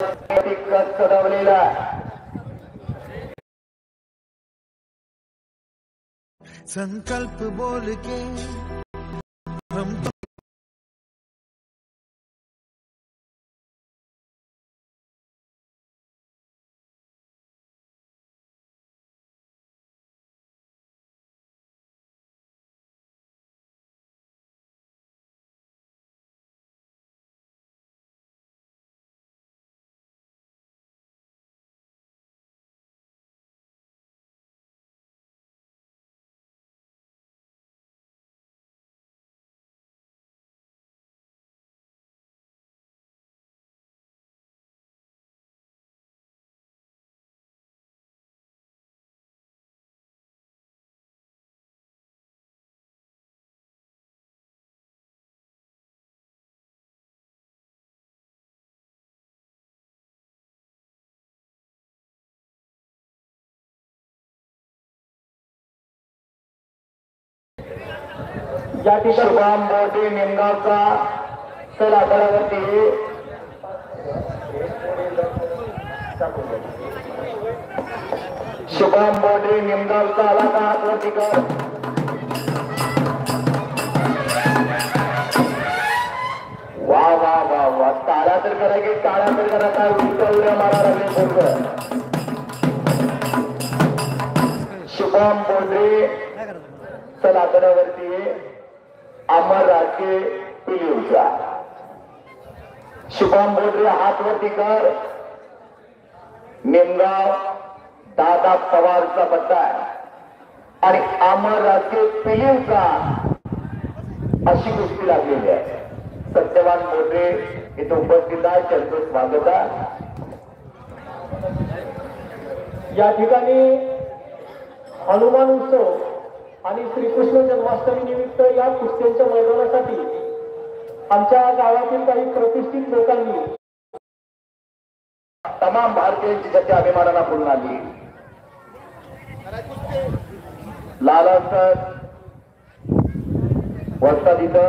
चढवलेला संकल्प बोल के हम या ठिकाणी शुभम बोटे निमगावचा चला बरोबरती शुभम बोटे निमगावचा आला का हातवरती कर वा वा वा वा तारा तर करा की काळा तर करा काय उड्या मारा लागले बोलकर शुभम बोटे चला बरोबरती अमर राजे पिलीचा शुभम बोडरे हातवरती कर निमगाव दादा पवारचा पत्ता आहे आणि अमर राजे पिलीचा अशी कुस्ती लागलेली आहे. सत्यवान बोडरे इथे उपस्थित आहे त्यांचं स्वागत आहे. या ठिकाणी हनुमान उत्सव आणि श्रीकृष्ण जन्माष्टमी निमित्त या कुस्त्यांच्या मैदानासाठी आमच्या गावातील काही प्रतिष्ठित लोकांनी तमाम भारतीयांची त्याच्या अभिमानाला पूर्ण आली. लाला सर वस्ताद इथं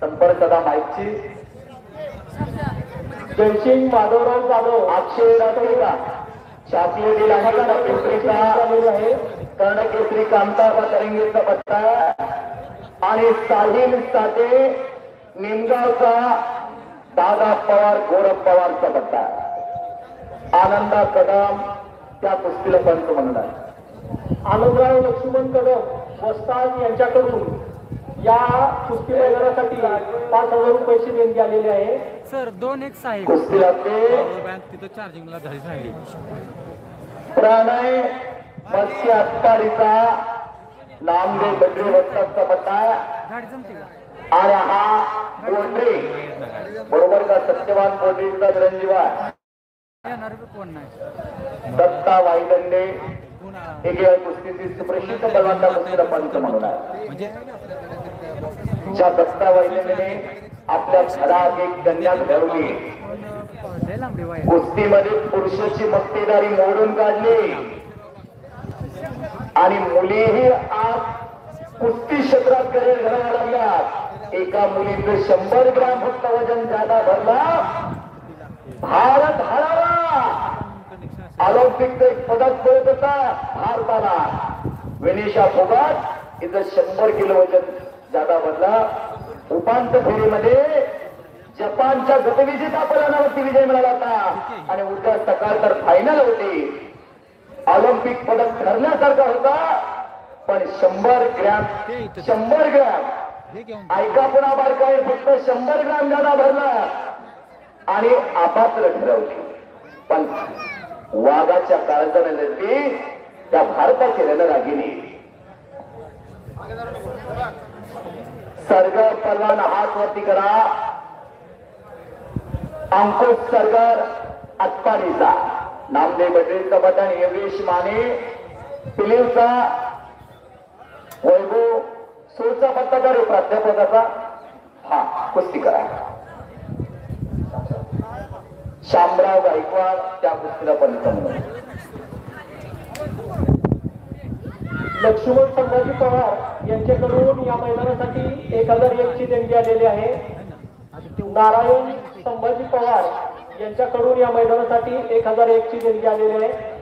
संपर्क करा माईकची. जयसिंग माधवराव जाधव अक्षय राठोडा शासकीय आहे कर्णकेसरी कामता तरंगीचा पत्ता आणि साहिल साठे निमगावचा दादा पवार गोरख पवारचा पत्ता. आनंदा कदम त्या कुस्तीला पंच म्हणणार. आनंदराव लक्ष्मण कदम वस्ताद यांच्याकडून या कुस्ती मैदानासाठी 5,000 रुपयाची देणगी आलेली आहे. सर 2x आहे कुस्तीला ते बँक तिथं चार्जिंगला झाली सांगली. प्रणय मत्स्य अत्तारीचा नामदेव बद्री वस्तादचा पत्ता गाडी जमते का आणि हा पोल्ट्री बरोबर का सत्यवान पोल्ट्रीचा चिरंजीवा येणार कोण नाही. दत्ता वाईदंडे एक कुस्तीची सुप्रसिद्ध बलवंता कुस्तीला पंच म्हणून आहे. म्हणजे ज्या दत्ता वाईदंडेने आपल्या घरात एक कन्या घडवली कुस्तीमध्ये पुरुषाची मक्तेदारी मोडून काढली आणि मुलीही आज कुस्ती क्षेत्रात करिअर घडायला लागल्यात. एका मुलीचं 100 ग्रॅम फक्त वजन जादा भरला. भारत हरवला. ऑलिम्पिकचं एक पदक मिळत होता भारताला. विनिशा फोगाट इथं 100 किलो वजन जादा भरला. उपांत्य फेरीमध्ये जपानच्या गतविजेता पराभवावरती विजय मिळाला होता आणि उद्या सकाळ तर फायनल होती. ऑलिम्पिक पदक ठरण्यासारखा होता पण 100 ग्रॅम ऐका पुन्हा बारकाई फक्त 100 ग्रॅम जादा भरला आणि अपात्र ठरवली. पण वाघाच्या काळजाने त्या भारताची रणरागिणी सरगर परवान हातवरती करा. अंकुश सरगर अत्पाडीचा नामदेव बद्रीचा बटन योगेश माने पिलीवचा वैभव सोळचा पत्ताकार प्राध्यापकाचा हा कुस्ती करा. शामराव गायकवाड त्या कुस्तीला पंच म्हणून. लक्ष्मण संभाजी पवार यांच्याकडून या मैदानासाठी 1001 ची देणगी आलेली आहे. नारायण संभाजी पवार यांच्याकडून या मैदानासाठी 1001 ची देणगी आलेली आहे.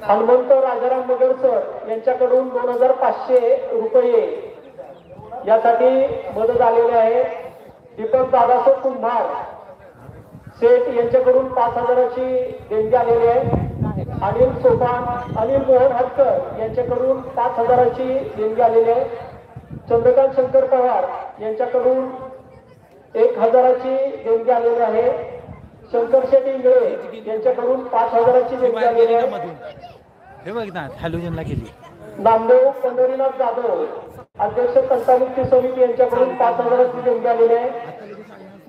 हनुमंत राजाराम मगर सर यांच्याकडून 2500 रुपये यासाठी मदत आलेली आहे. दीपक दादासो कुंभार सेठ यांच्याकडून 5000 ची देणगी आलेली आहे. अनिल सोपान अनिल मोहन हटकर यांच्याकडून 5000 ची देणगी आलेली आहे. चंद्रकांत शंकर पवार यांच्याकडून 1000 ची देणगी आलेली आहे. शंकर शेट्टी इंगळे यांच्याकडून 5000 ची देणगी आलेली आहे. हे बघ ना हॅलोजनला गेली. नामदेव पंढरीनाथ जाधव अध्यक्ष तंटामुक्ती समिती यांच्याकडून 5000 ची देणगी आलेली आहे.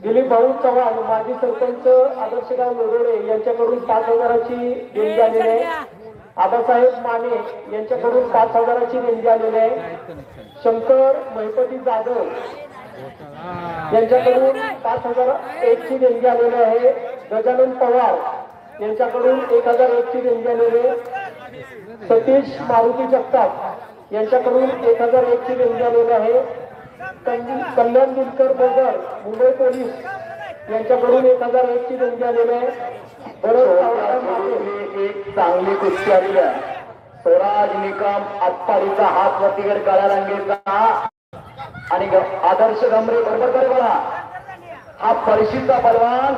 दिलीप भाऊ चव्हाण माजी सरपंच आदर्शगाव लोडोडे यांच्याकडून 5000 ची देणगी आलेली आहे. आबासाहेब माने यांच्याकडून 5000 ची देणगी आलेली आहे. शंकर महिपती जाधव यांच्याकडून 5001 ची देणगी आलेली आहे. गजानन पवार यांच्याकडून 1001 ची देणगी आलेली आहे. सतीश मारुती जगताप यांच्याकडून 1001 ची देणगी आलेली आहे. कल्याण दिनकर बोगर मुंबई पोलीस यांच्याकडून 1001 ची देणगी आलेली आहे. एक चांगली कुस्ती आलेली आहे. स्वराज निकम आत्तारीचा हात वरतीकडे काळ्या रंगेचा आणि आदर्श गमरे बरोबर करे बघा. हा परिषीचा बलवान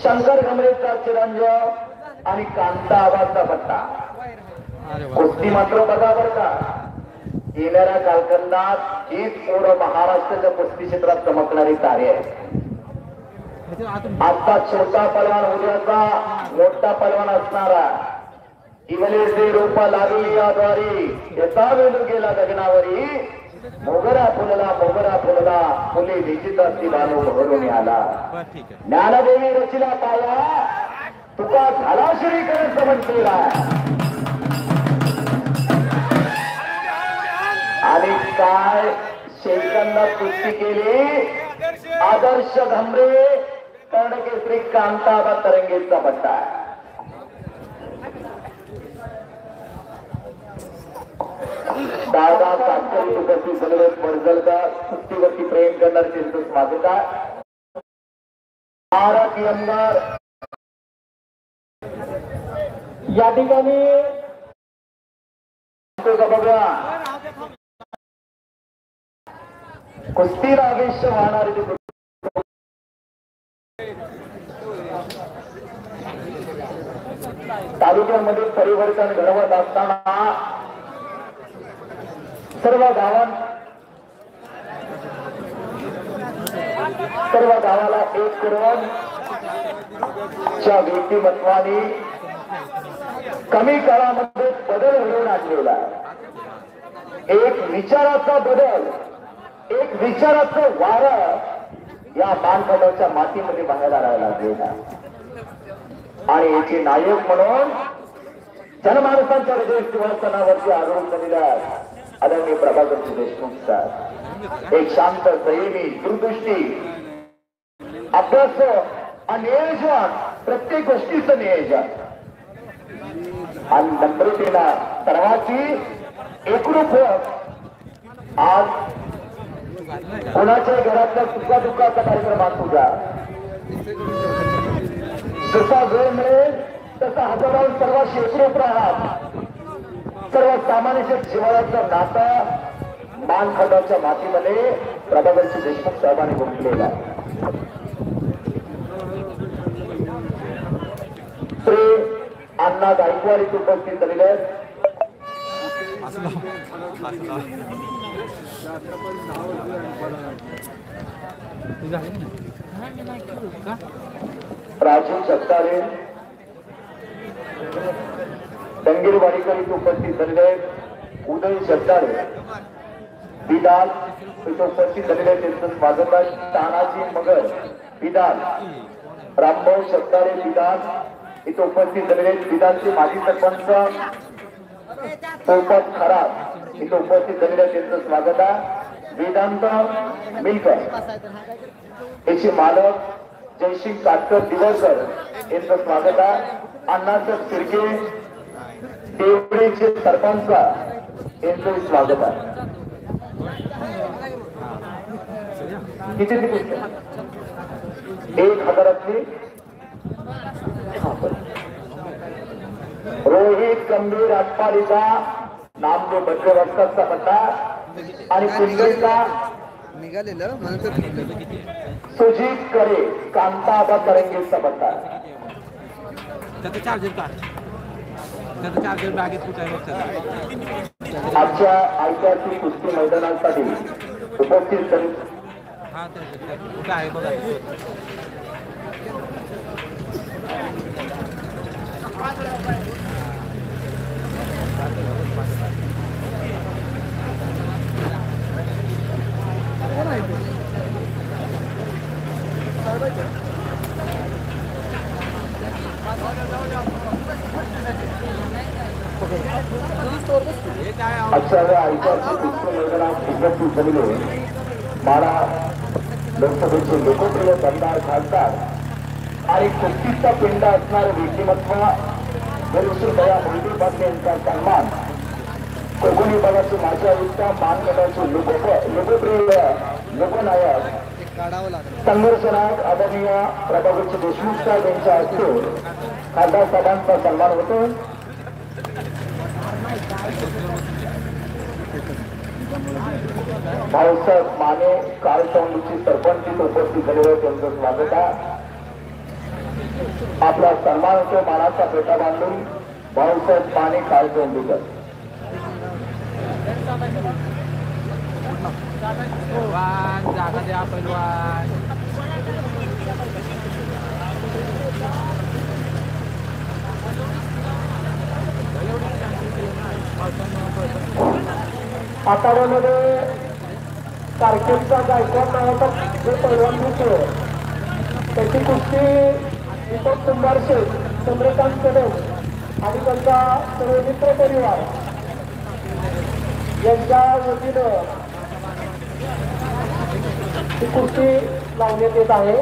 शंकर गमरेचा चिरंजीव आणि कांता आवाजचा पट्टा. कुस्ती मात्र बघा बरं का. येणाऱ्या कालखंडात हीच पोरं महाराष्ट्राच्या कुस्ती क्षेत्रात चमकणारी तारे आहे. आता छोटा पलवान उद्याचा मोठा पलवान असणारा इवलेचे रूप लागली याद्वारी येता वेळू गेला गगनावरी. मोगरा फुलला फुले निश्चित ती बालू भरून आला. ज्ञानदेवी रचिला पाया तुका झाला श्रीकरण समज केला. आणि काय शेकांना कुस्ती केली. आदर्श घमरे कर्णकेसरी कांताबा तरंगेचा पट्टा. दादा सातकरी उपस्थित झालेले पडजलकर कुस्तीवरती प्रेम करणारे त्यांचं स्वागत आहे. भारत यमदार या ठिकाणी बघा कुस्तीला आवेश वाहणारे तालुक्यामध्ये परिवर्तन घडवत असताना सर्व गावाला एक करून च्या व्यक्तिमत्वाने कमी काळामध्ये बदल घडवून आणलेला. एक विचाराचा बदल एक विचाराचं वारं या मानखंडाच्या मातीमध्ये बाहेर आणायला गेला. आणि याचे नायक म्हणून जनमानसांच्या हृदय सिंहासनावरती आरोहण झालेला आदरणीय प्रभाकरजी देशमुख सर. एक शांत संयमी दूरदृष्टी अभ्यास आणि नियोजन प्रत्येक गोष्टीचं नियोजन आणि नम्रतेला सर्वांची एकरूप होत आज कोणाच्या घरातल्या सुखा दुःखाचा कार्यक्रम असू द्या. जसा वेळ मिळेल तसा हजाराहून सर्वांशी एकरूप राहत सर्व सामान्य जिव्हाळ्याचं नातं मानखंडाच्या मातीमध्ये प्रभाकरजी देशमुख साहेबांनी गुंतलेलं आहे. श्री अण्णा गायकवाड इथे उपस्थित झालेले आहेत. राजू जगतारे दंगेरवाडीकर इथे उपस्थित झालेले आहेत. उदय जगतारे बिदाल इथे उपस्थित झालेले आहेत. त्यांचं स्वागत आहे. तानाजी मगर बिदाल रामभाऊ जगतारे बिदाल इथे उपस्थित झालेले आहेत. बिदालचे माजी सरपंच पोपट खराब इथे उपस्थित झालेले आहेत. त्यांचं स्वागत आहे. वेदांत मिलकर याचे मालक जयसिंग काटकर दिवकर यांचं स्वागत आहे. अण्णासाहेब शिर्के देवळीचे सरपंच यांचं स्वागत आहे. किती 1000ातली रोहित गंभीर आटपाडीचा नामदेव भटके वस्तादचा पट्टा आणि पिंपरीचा निघालेलं म्हणून सुजित करे कांताबा करंगेचा पट्टा. त्याचं चार्जर काढ, त्याचं चार्जर बॅगेत कुठे आहे बघ. आजच्या ऐतिहासिक कुस्ती मैदानासाठी उपस्थित करीत हा त्याचं कुठे आहे बघा. आजच्या ऐतिहासिक कुस्ती मैदानात उपस्थित झालेले माडा लोकसभेचे लोकप्रिय दमदार खासदार आणि कुस्तीचा पिंड असणारे व्यक्तिमत्व दया मोहिते पाटील यांचा सन्मान. कोकणी विभागाचे माजी आयुक्त मानगटाचे लोकप्रिय लोकनायक काढावं लागलं. संघर्षनायक आदरणीय प्रभाकरजी देशमुख साहेब यांच्या हस्ते खासदार साहेबांचा सन्मान होतो. भाऊसाहेब माने काळसौंडीची सरपंच उपस्थित झालेले त्यांचं स्वागत आहे. आपला सन्मान होतो मानाचा पेटा बांधून भाऊसाहेब माने काळसौंडीकर. पैलवान जागा द्या पैलवान. आताड्यामध्ये कारकेलचा गायकवाड नावाचा जो पैलवान दिसतो त्याची कुस्ती दीपक कुंभार शेठ, चंद्रकांत कदम आणि त्यांचा सर्व मित्र परिवार यांच्या वतीनं ही कुस्ती लावण्यात येत आहे.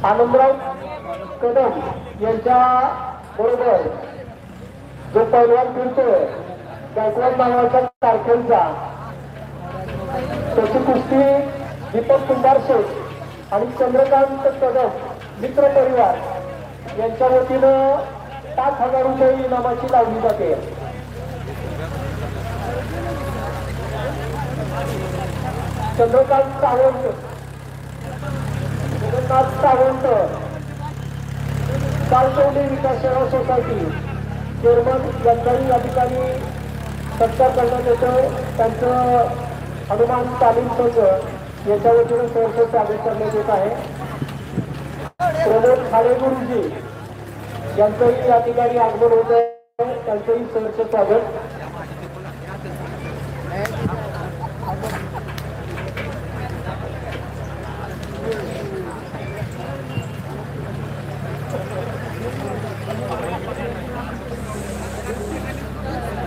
आनंदराव कदम यांच्या बरोबर जो पैलवान फिरतोय गायकवाड नावाच्या कारखेलचा त्याची कुस्ती दीपक कुंभार शेठ आणि चंद्रकांत कदम मित्र परिवार यांच्या वतीनं 5,000 रुपये इनामाची लावली जाते. चंद्रकांत सावंत, जगन्नाथ सावंत, काळसौंडी विकास सेवा सोसायटी चेअरमन यांचाही या ठिकाणी सत्कार करण्यात येतोय. त्यांचं हनुमान तालीम संघ याच्या वतीनं सहर्ष स्वागत करण्यात येत आहे. प्रमोद खाडे गुरुजी यांचंही या ठिकाणी आगमन होत आहे. त्यांचंही सहर्ष स्वागत.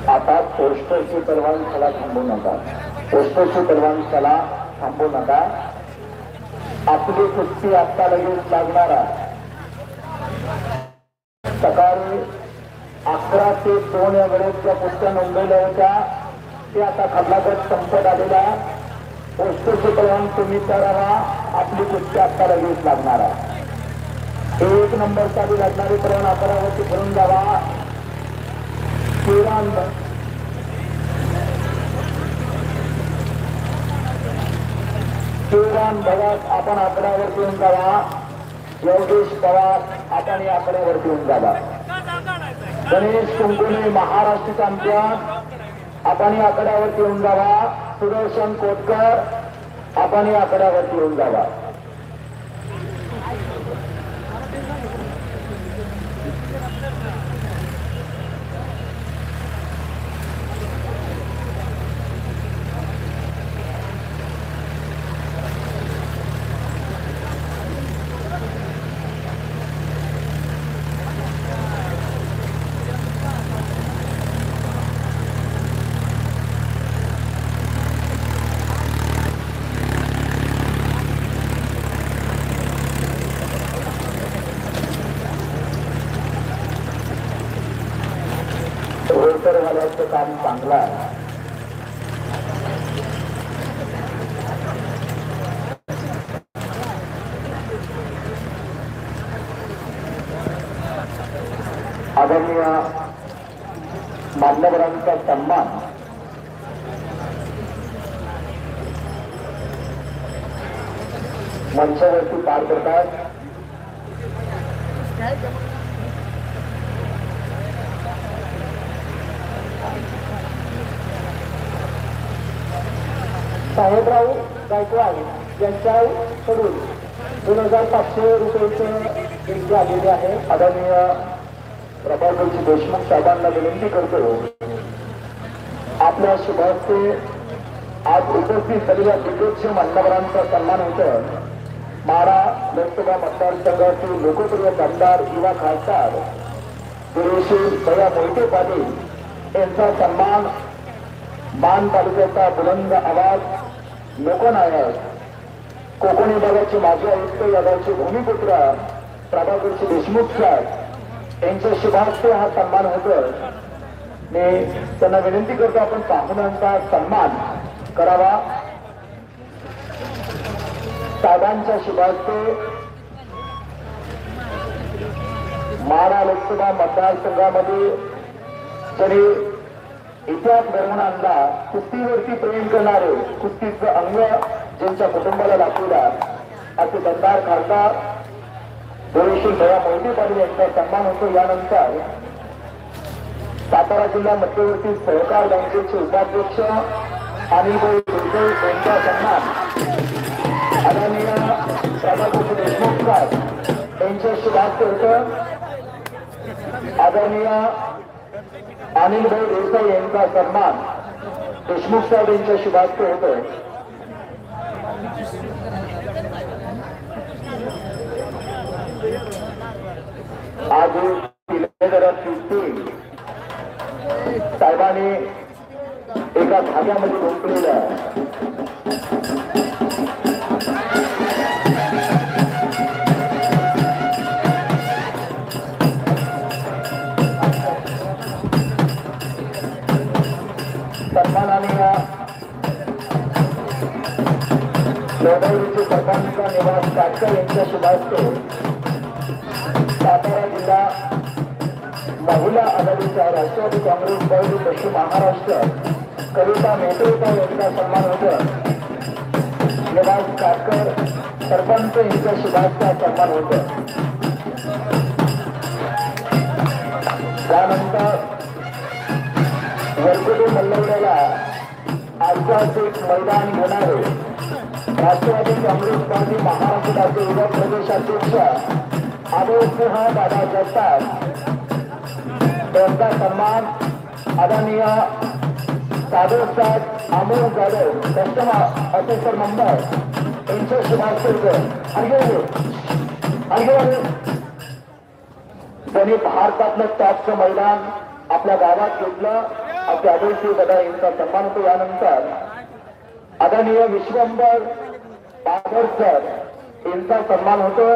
आता पोस्टरची परवानगी चला थांबू नका. पोस्टरची परवानगी चला थांबू नका. आपली कुस्ती आता लगेच लागणार आहे. सकाळी 11 ते 2 या वेळेत ज्या कुस्त्या नोंदवल्या होत्या ते आता खल्लागत संपत आलेल्या. पोस्टरची परवानगी तुम्ही करावा. आपली कुस्ती आता लगेच लागणार आहे. 1 नंबर साठी लागणारी परवानगी आकारावरती करून जावा. शिवराम भगत आपण आकड्यावरती येऊन जावा. योगेश पवार आपण या आकड्यावरती येऊन जावा. गणेश कुंकुने महाराष्ट्र चॅम्पियन आपण या आकड्यावरती येऊन जावा. सुदर्शन कोटकर आपण या आकड्यावरती येऊन जावा. वाढवायचं काम चांगलं आहे. आदरणीय मान्यवरांचा सन्मान मंचावरती पार करतात. साहेबराव गायकवाड यांच्याकडून 2500 रुपयाचं देणगी आलेली आहे. आदरणीय प्रभाकरजी देशमुख साहेबांना विनंती करतो आपल्या शुभास्ते आज उपस्थित झालेल्या दिग्गज मान्यवरांचा सन्मान होतं. माढा लोकसभा मतदारसंघातील लोकप्रिय आमदार युवा खासदार श्री भैया मोहिते पाटील यांचा सन्मान मान तालुक्याचा बुलंद आवाज लोकनायक कोकण विभागाचे माजी आयुक्त या गावचे भूमिपुत्र प्रभाकरजी देशमुख साहेब यांच्या शुभास्ते हा सन्मान होतं. मी त्यांना विनंती करतो आपण पाहुण्यांचा सन्मान करावा. साहेबांच्या शुभास्ते माढा लोकसभा मतदारसंघामध्ये ज्यांनी इतिहास घडवून आणला, कुस्तीवरती प्रेम करणारे, कुस्तीचं अंग ज्यांच्या कुटुंबाला लागलेला असे दमदार खासदार श्री भैया मोहिते पाटील यांचा सन्मान होतो. यानंतर सातारा जिल्हा मध्यवर्ती सहकार बँकेचे उपाध्यक्ष अनिलभाई देसाई यांचा सन्मान आदरणीय प्रभाकरजी देशमुख साहेब यांच्या शुभास्ते होतं. आदरणीय अनिलभाई देसाई यांचा सन्मान देशमुख साहेब यांच्या शुभास्ते होतं. आज साहेबांनी एका धाग्यामध्ये गुंतलेलं आहे. सन्मानाने लोणावळीचे सरपंच निवास काटकर यांच्या शुभास्ते सातारा जिल्हा महिला आघाडीच्या राष्ट्रवादी काँग्रेस पार्टी पश्चिम महाराष्ट्र कविता मेहता यांचा सन्मान होतं. निवास काटकर सरपंच यांच्या शुभास्ते सन्मान होतं. त्यानंतर वरकुटे मल्लवड्याला ऐतिहासिक मैदान घेणारे राष्ट्रवादी काँग्रेस पार्टी महाराष्ट्र राज्य विभाग प्रदेशाध्यक्ष अभयसिंह दादा जगताप यांचा सन्मान आदरणीय साहेब अमोल जाधव कस्टमर ऑफिसर मुंबई यांच्या शुभास्ते त्यांनी भारतातलं टॉपचं मैदान आपल्या गावात घेतलं. आपल्या अभयसिंह दादा यांचा सन्मान होतो. यानंतर आदरणीय विश्वंभर बाबरकर यांचा सन्मान होतो.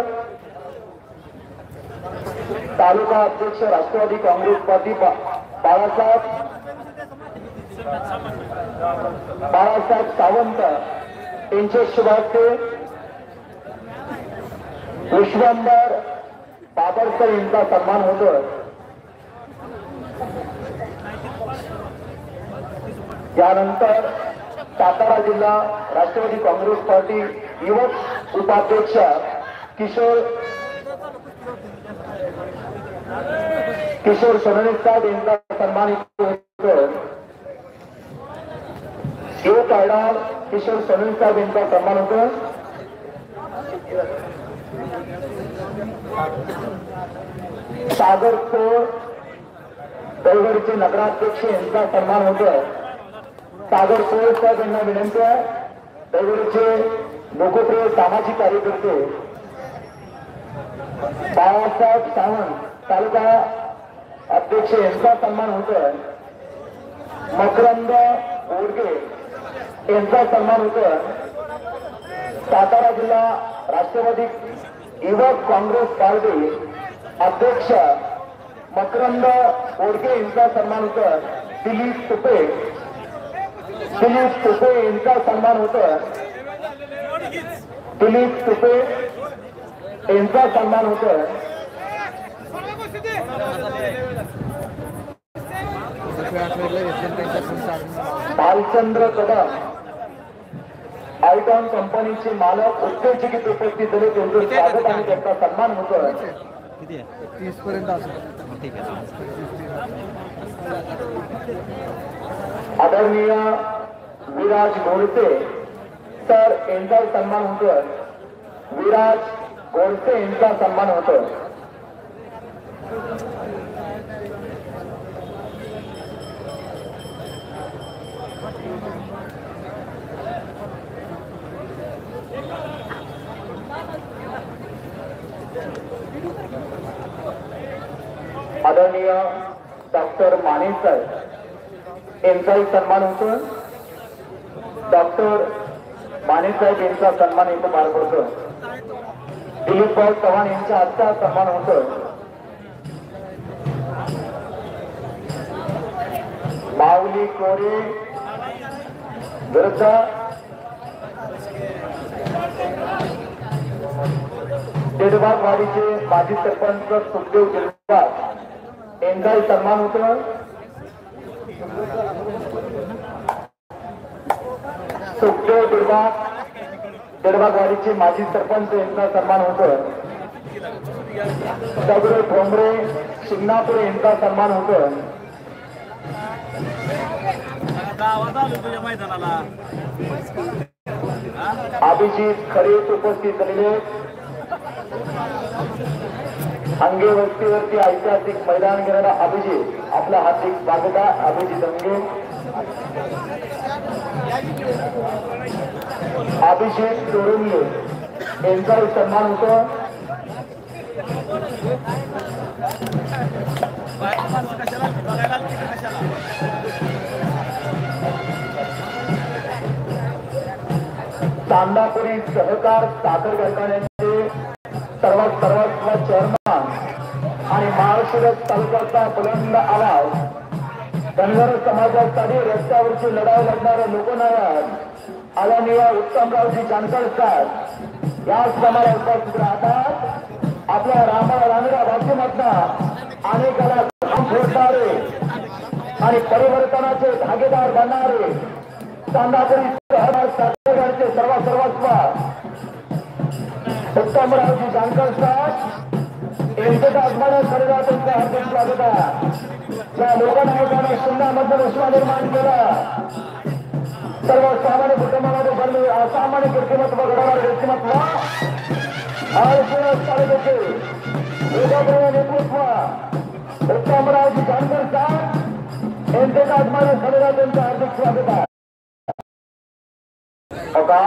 तालुका अध्यक्ष राष्ट्रवादी काँग्रेस पार्टी बाळासाहेब सावंत यांचे शुभास्ते विश्वंभर बाबरकर यांचा सन्मान होतो. यानंतर सातारा जिल्हा राष्ट्रवादी काँग्रेस पार्टी युवक उपाध्यक्ष किशोर सोनवणे साहेब यांचा सन्मानित होतो. युवक आयडॉल किशोर सोनवणे साहेब यांचा सन्मान होतो. सागर खोळ दैवडीचे नगराध्यक्ष यांचा सन्मान होतो. सागर खोळ साहेब यांना विनंती आहे. दैवडीचे लोकप्रिय सामाजिक कार्यकर्ते बाळासाहेब सावंत तालुका अध्यक्ष यांचा सन्मान होतोय. मकरंद ओडके यांचा सन्मान होतोय. सातारा जिल्हा राष्ट्रवादी युवक काँग्रेस पार्टी अध्यक्ष मकरंद ओडके यांचा सन्मान होतोय. दिलीप तुपे यांचा सन्मान होतोय. दिलीप तुपे यांचा सन्मान होतोय. भालचंद्र कदम आयटॉन कंपनीचे मालक उत्तेजित उपस्थित झाले. त्यांचं स्वागत आणि त्यांचा सन्मान होतोय. किती आहे? 30 पर्यंत असेल. ठीक आहे. आदरणीय विराज गोडसे सर यांचा सन्मान होतोय. विराज गोडसे यांचा सन्मान होतोय. आदरणीय डॉक्टर माने साहेब यांचाही सन्मान होतोय. डॉक्टर माने साहेब यांचा सन्मान इथं पार पडतोय. दिलीप भाऊ चव्हाण यांच्या आजचा सन्मान होतोय. माऊली कोरे विरुद्ध देडबागवाडीचे माजी सरपंच सुखदेव देडबाग यांचाही सन्मान होतोय. सुखदेव देडबागवाडीचे माजी सरपंच यांचा सन्मान होतोय. दगडे भोंबरे शिंगणापूर यांचा सन्मान होतोय. अभिजित खरे उपस्थित झालेले अंगे वस्तीवरती ऐतिहासिक मैदान घेणारा अभिजित आपला हार्दिक स्वागत आहे. अभिजित अंगे अभिषेक चोरुंगे यांचाही सन्मान होतो. चांदापुरी सहकार साखर कारखान्याचे सर्वात चेअरमन आणि महाराष्ट्र तालुक्याचा बुलंद आवाज धनगर समाजासाठी रस्त्यावरची लढाई लढणारे लोकनायक आदरणीय उत्तमरावजी जानकर साहेब या समाजात उपस्थित राहतात. आपल्या रांगडा भाषेमधनं अनेकाला फोडणारे आणि परिवर्तनाचे भागीदार बनणारे चांदापुरी सहकार साखरचे सर्वस्व उत्तमरावजी जानकर साहेब यांच्या आगमनात खरेदी त्यांचं हार्दिक स्वागत आहे. त्या लोकनायकाने शून्यामध्ये विश्व निर्माण केला. सर्वसामान्य कुटुंबामध्ये बनले असामान्य व्यक्तिमत्व घडवणारे व्यक्तिमत्व तालुक्याचे योगप्रिय नेतृत्व उत्तमरावजी जानकर साहेब यांच्या आगमनात खरेदी त्यांचं हार्दिक स्वागत आहे. आता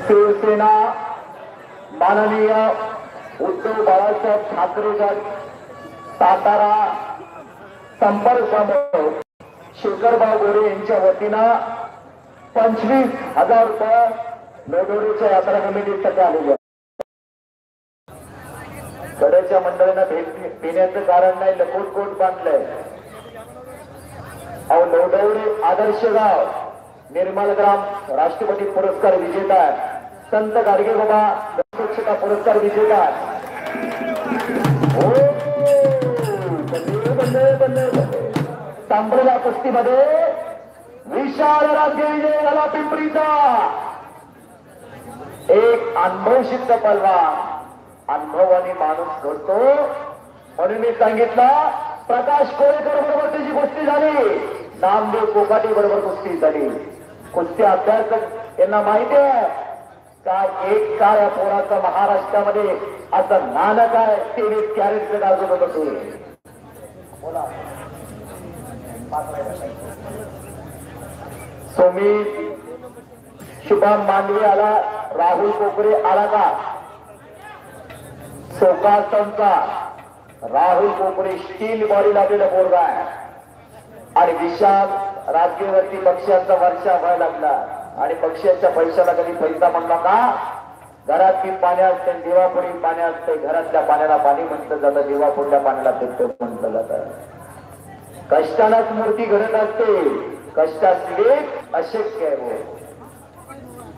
शिवसेना माननीय उद्धव बाळासाहेब ठाकरे गट सातारा संपर्क प्रमुख शेखरभाऊ गोरे यांच्या वतीनं 25,000 रुपये लोढोरीच्या यात्रा कमिटीसाठी आलेले आहेत. कडेच्या मंडळींना भेट देण्याचं कारण नाही, लकोट बांधलंय. अहो लोढोरी आदर्श गाव निर्मल ग्राम राष्ट्रपती पुरस्कार विजेता आहे. संत गाडगे बाबा स्वच्छता पुरस्कार विजेता आहे. तांबडला कुस्तीमध्ये विशाल राज्य विजय झाला पिंपरीचा. एक अनुभवसिद्ध पलवान अनुभवाने माणूस घडतो म्हणून मी सांगितलं. प्रकाश कोळेकर बरोबर त्याची कुस्ती झाली. नामदेव कोकाटे बरोबर कुस्ती झाली. कुस्ती अभ्यासक यांना माहिती आहे का एक काय या पोराचं महाराष्ट्रामध्ये असं नानक आहे 23 कॅरेटचं गाजवत होतो. सुमित शुभम मांडवे आला. राहुल कोकरे आला का? सोकासनचा राहुल कोकरे स्टील बॉडी लागलेला पोरगा आहे. आणि विशाल राजकीयवरती पक्षाचा वर्षा व्हायला लागला. आणि पक्षाच्या पैशाला कधी पैसा म्हणला का? घरातली पाणी असते, दिवापुढी पाणी असते. घरातल्या पाण्याला पाणी म्हटलं जातं, दिवापुढल्या पाण्याला पित्त म्हटलं जातं. कष्टालाच मूर्ती घडत असते, कष्टाशिवाय अशक्य आहे हो.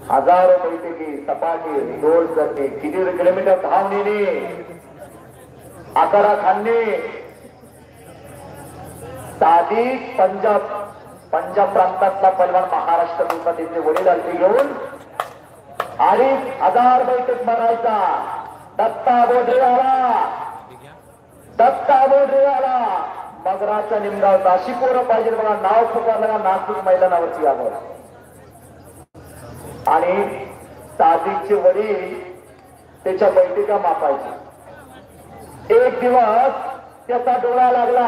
हजारो बैठकी, सपाटे, डोल करणे, किती किलोमीटर धावणे, आकडा खाणे. साधिक पंजाब प्रांतातला पैलवान महाराष्ट्र तिथे वडीलधारी घेऊन 2,500 बैठक मारायचा. दत्ता बोडरे आला मगराचा निमगावचा. अशी पोरं पाहिजे बघा. नाव पुकारलं का नागपूर मैदानावरती यावं. आणि साधिकचे वडील त्याच्या बैठका मापायचे. एक दिवस त्याचा डोळा लागला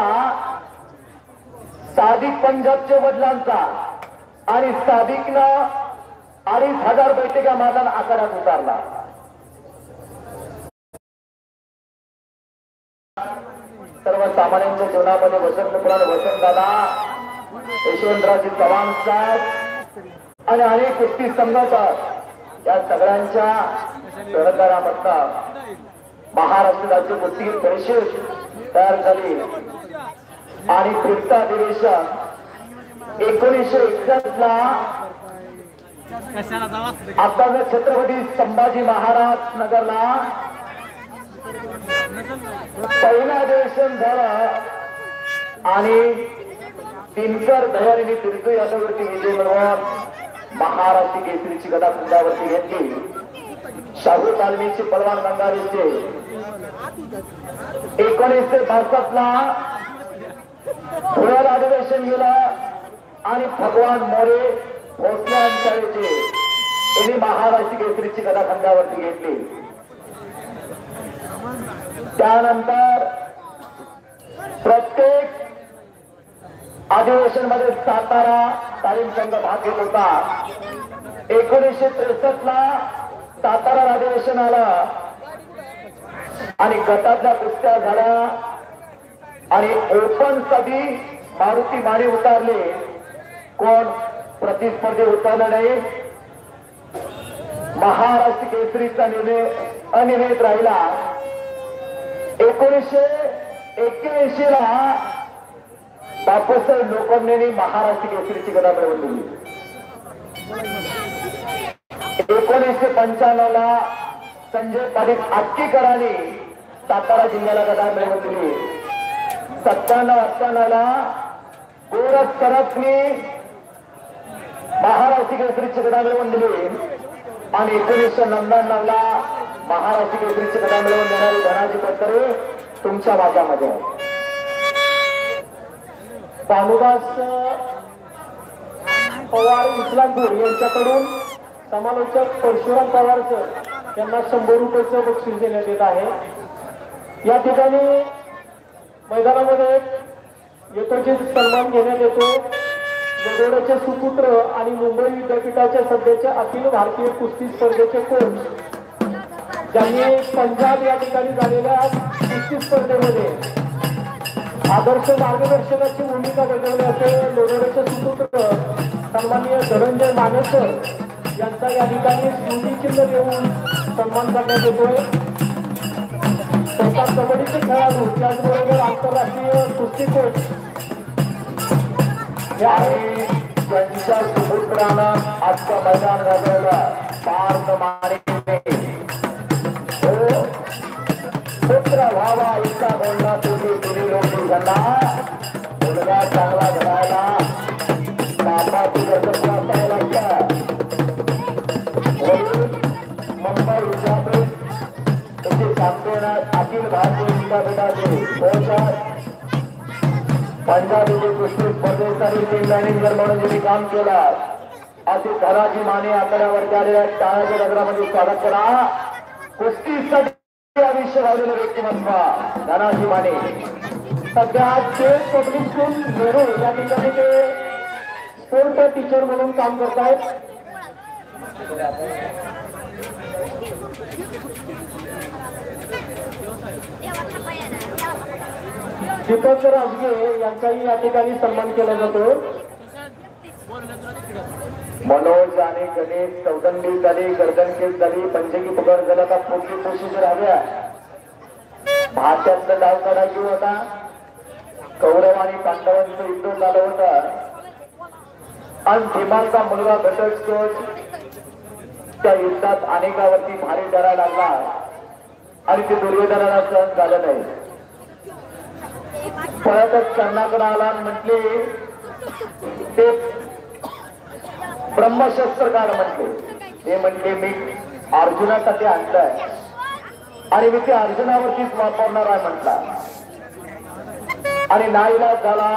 साधिक पंजाबच्या वडिलांचा आणि साधिकनं 2,500 बैठका मारला, आकारात उतारला. सर्वसामान्यांच्या जीवनामध्ये वसंतपुराण वसंतदादा, यशवंतरावजी चव्हाण साहेब आणि अनेक कुस्ती संघटक या सगळ्यांच्या सहकारामधनं महाराष्ट्र राज्य कुस्ती परिषद तयार झाली. आणि फिरता अधिवेशन 1961 ला आता छत्रपती संभाजी महाराज नगरला पहिलं अधिवेशन झालं. आणि दिनकर दयारीने फिरतो याच्यावरती विजय मिळवून महाराष्ट्र केसरीची गदा कुंडावरती घेतली. शाहू तालमीचे पलवान गंगारीचे 1962 ला पुण्याला अधिवेशन गेलं आणि भगवान मोरे भोसले यांनी महाराष्ट्र केसरीची गदा खंडावरती घेतली. त्यानंतर प्रत्येक अधिवेशन मध्ये सातारा तालीम संघ भाग घेत होता. 1963 ला सातारा अधिवेशन आलं आणि गटातल्या कुस्त्या झाल्या आणि ओपन साठी मारुती माने उतारले. कोण प्रतिस्पर्धी उतरले नाही. महाराष्ट्र केसरीचा निर्णय अनिर्णित राहिला. 1981 ला बापूसाहेब लोखंडेंनी महाराष्ट्र केसरीची गदा मिळवून दिली. 1995 ला संजय पाटील आटकीकरांनी सातारा जिल्ह्याला गदा मिळवून दिली. 97-98 ला गोरख सरफनी महाराष्ट्र केसरीची गदा मिळवून दिली. आणि 1999 ला महाराष्ट्र केसरीची गदा मिळवून देणारी धनाजी पत्रे तुमच्या भागामध्ये. भानुदास पवार इस्लामपूर यांच्याकडून समालोचक परशुराम पवार सर यांना 100 रुपयाचं बक्षीस देण्यात येत आहे. या ठिकाणी मैदानामध्ये यथोचित सन्मान घेण्यात येतो. गडोड्याचे सुपुत्र आणि मुंबई विद्यापीठाच्या सध्याच्या अखिल भारतीय कुस्ती स्पर्धेचे कोच ज्यांनी पंजाब या ठिकाणी झालेल्या कुस्ती स्पर्धेमध्ये आदर्श मार्गदर्शनाची भूमिका बजावली असे लोणावळ्याचे सुपुत्र सन्माननीय धनंजय मानेसर यांचा या ठिकाणी स्मृतिचिन्ह देऊन सन्मान करण्यात येतोय. स्वतः कबड्डीचे खेळाडू त्याचबरोबर आंतरराष्ट्रीय कुस्ती कोच त्यांच्या सुपुत्रानं आजचं मैदान गाजवलं. पार्थ माने पुत्र व्हावा इतका बोलला तुम्ही तुम्ही लोक झाला. मुलगा चांगला घडायला बाबा तुझं वाचायला मुंबई विद्यापीठ त्याचे चॅम्पियन अखिल भारतीय विद्यापीठाचे कोच पंजाब येथे कुस्ती स्पर्धेसाठी टीम मॅनेजर म्हणून ज्यांनी काम केलं असे धनाजी माने आकड्यावरती आलेल्या टाळ्याच्या नगरामध्ये स्वागत करा. कुस्तीसाठी आयुष्य लावलेलं व्यक्तिमत्व धनाजी माने सध्या स्टेट पब्लिक स्कूल नेहरू या ठिकाणी ते स्पोर्ट टीचर म्हणून काम करत आहेत. दीपक राजगे यांचाही या ठिकाणी सन्मान केला जातो. मनोज आणि गणेश चौदंडी झाली, गर्दनकेस झाली, पंचकी पकड झाला का पोशी राहिल्या. भाषातलं डाव काढायची होता. कौरव आणि पांडवांचं युद्ध झालं होतं आणि भीमाचा मुलगा घटस्फोट त्या युद्धात अनेकावरती भारी करायला लागला आणि ते दुर्योधनाला सहन झालं नाही. पळतच कर्णाकडे आला आणि म्हटले ते ब्रह्मशस्त्र काढ म्हटले. ते म्हटले मी अर्जुनासाठी आणलंय आणि मी ते अर्जुनावरतीच वापरणार आहे म्हटला. आणि नाईलाज झाला.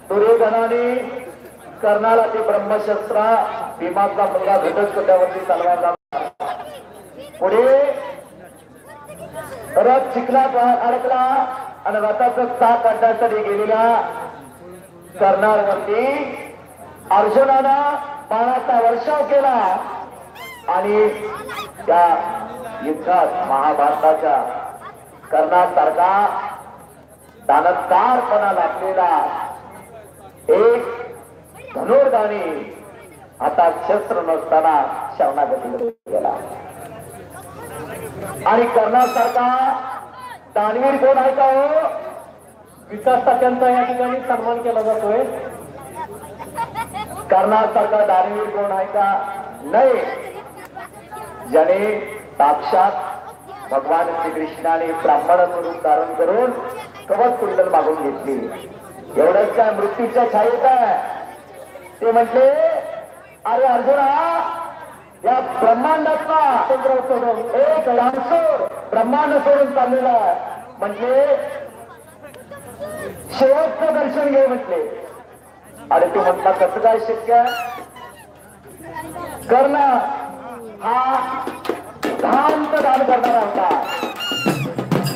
दुर्योधनाने कर्णाला ते ब्रह्मशस्त्र भीमाचा मुलगा घटस्फोटावरती तलवार लावला. पुढे रथ चिखलात अडकला आणि रथाचं चाक काढण्यासाठी गेलेल्या कर्णावरती अर्जुनानं बाणाचा वर्षाव केला आणि त्या युद्धात महाभारताच्या कर्णासारखा दानकारपणा लागलेला एक धनुर्धानी आता शस्त्र नसताना शरणागती गेला. आणि कर्णासारखा दानवीर कोण आहे का हो? विकास तात्यांचा या ठिकाणी सन्मान केला जातोय. कर्णासारखा दानवीर कोण आहे का? नाही. ज्याने साक्षात भगवान श्रीकृष्णाने ब्राह्मण स्वरूप धारण करून कवच कुंडल मागून घेतली. एवढंच काय मृत्यूच्या छायेत आहे. ते म्हटले अरे अर्जुना या ब्रह्मांडातला एक डान्सर ब्रह्मांड सोडून चाललेला म्हटले शेवटचं दर्शन घे म्हटले. अरे तू म्हटला कसं काय शक्य? कर्ण हा धांत दान करणारा होता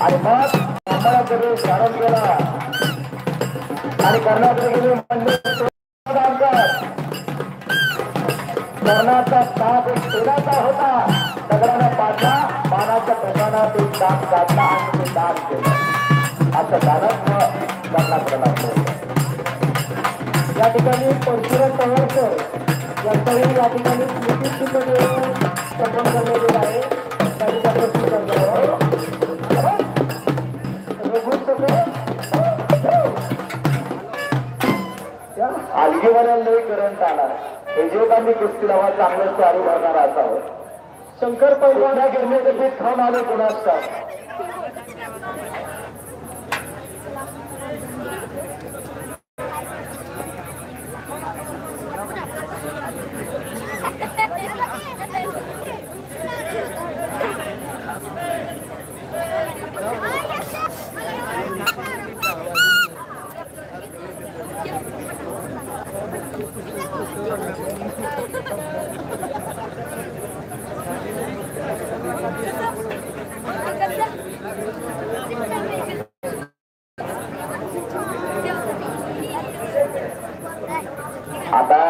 आणि मग ब्राह्मणाकडे धारण केला आणि कर्णाकडे गेले म्हणजे दान कर. कर्णाचा ताप एक सोन्याचा होता. दगडाला पाडला, बाणाच्या प्रमाणात एक दान काढला आणि ते दान केलं. असं दानच कर्णाकडे लागलं. या ठिकाणी परशुराम पवारकर यांचाही या ठिकाणी स्मृतिचिन्ह सन्मान करण्यात येत आहे. आलगीवाल्याला लई करंट आला. हे जे काही कुस्ती लावा चांगलं चालू करणार असावं. शंकर पैलवान या गिरण्याचं पीठ खाऊन आले कोणाच का? आता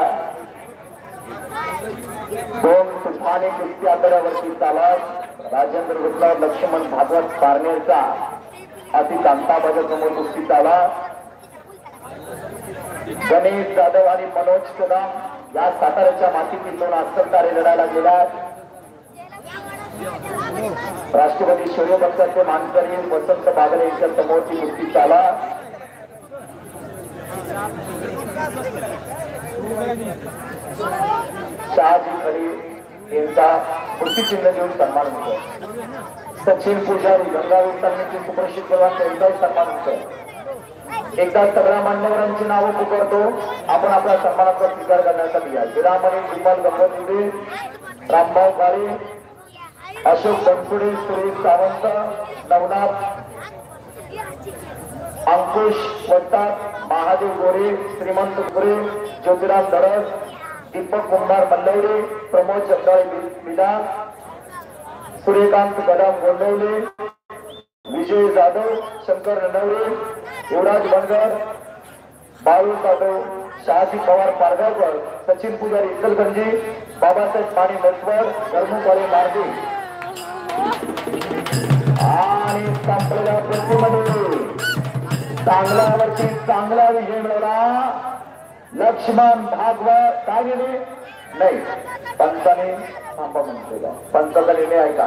दोन तुफानी कुस्ती आतड्यावरती चालत राजेंद्र गुप्ता लक्ष्मण भागवत पारनेरचा अति कांताबाजा समोर कुस्ती चाला. गणेश जाधव आणि मनोज कदम या साताऱ्याच्या मातीतील दोन अस्त्रधारी लढायला गेल्यात. राष्ट्रपती शौर्य पक्षाचे मानकरी वसंत बागले यांच्या समोरची कुस्ती चाला. शहाजी खडी यांचा स्मृतिचिन्ह देऊन सन्मान होतो. सचिन पुजारी गंगावीर तालमीचे सुप्रसिद्ध पलवान यांचाही सन्मान होतो. एकदा सगळ्या मान्यवरांची नावं पुकारतो. आपण आपल्या सन्मानाचा स्वीकार करण्यासाठी या शिरामणी विमल गंगोत्री रामभाऊ काळे अशोक बनसुडे सुरेश सावंत नवनाथ अंकुश वट्टात महादेव गोरे श्रीमंत गोरे ज्योतिराम धडस दीपक कुंभार मल्लवडे प्रमोद चंदाळे बिदा सूर्यकांत कदम गोंडवले विजय जाधव शंकर ननवरे युवराज बनगर बाळू जाधव शहाजी पवार पारगावकर सचिन पुजारी इचलकरंजी बाबासाहेब माने मसवर धर्मकाळे मार्गे आणि संपलेल्या कुस्तीमध्ये चांगल्यावरती चांगला विजय मिळवला लक्ष्मण भागवत. काय गेले नाही पंचाने थांबा म्हणतो पंचाचा निर्णय ऐका.